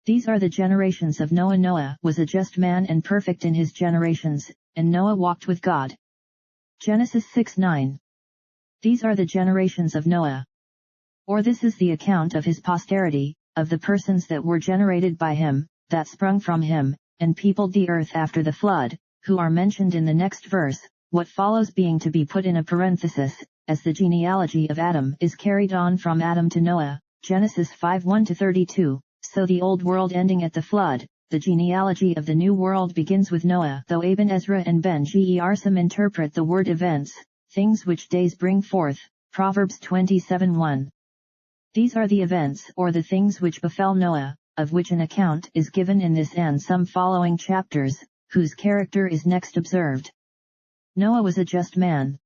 These are the generations of Noah. Noah was a just man and perfect in his generations, and Noah walked with God. Genesis 6:9. These are the generations of Noah. Or this is the account of his posterity, of the persons that were generated by him, that sprung from him, and peopled the earth after the flood, who are mentioned in the next verse, what follows being to be put in a parenthesis, as the genealogy of Adam is carried on from Adam to Noah, Genesis 5:1-32, so the old world ending at the flood, the genealogy of the new world begins with Noah. Though Aben Ezra and Ben Gersum interpret the word events, things which days bring forth, Proverbs 27:1. These are the events or the things which befell Noah, of which an account is given in this and some following chapters, whose character is next observed. Noah was a just man.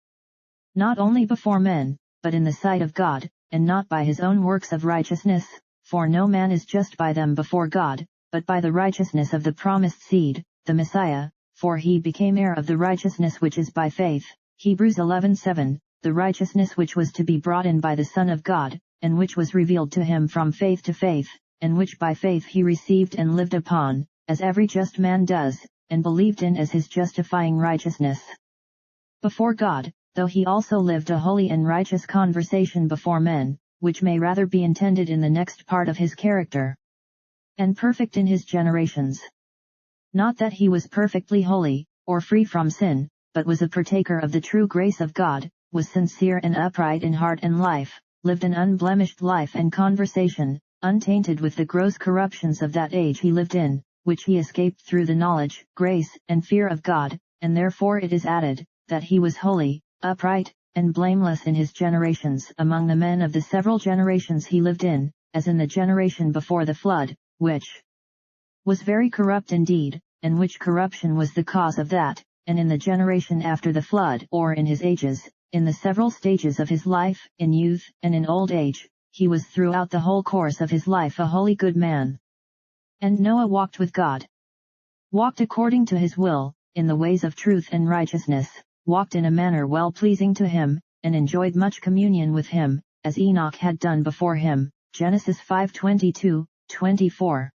Not only before men, but in the sight of God, and not by his own works of righteousness, for no man is just by them before God, but by the righteousness of the promised seed, the Messiah, for he became heir of the righteousness which is by faith, Hebrews 11:7, the righteousness which was to be brought in by the Son of God, and which was revealed to him from faith to faith, and which by faith he received and lived upon, as every just man does, and believed in as his justifying righteousness before God, though he also lived a holy and righteous conversation before men, which may rather be intended in the next part of his character. And perfect in his generations. Not that he was perfectly holy, or free from sin, but was a partaker of the true grace of God, was sincere and upright in heart and life, lived an unblemished life and conversation, untainted with the gross corruptions of that age he lived in, which he escaped through the knowledge, grace, and fear of God, and therefore it is added, that he was holy, upright, and blameless in his generations among the men of the several generations he lived in, as in the generation before the flood, which was very corrupt indeed, and which corruption was the cause of that, and in the generation after the flood, or in his ages, in the several stages of his life, in youth, and in old age, he was throughout the whole course of his life a holy good man. And Noah walked with God. Walked according to his will, in the ways of truth and righteousness, walked in a manner well pleasing to him, and enjoyed much communion with him, as Enoch had done before him, Genesis 5:22-24.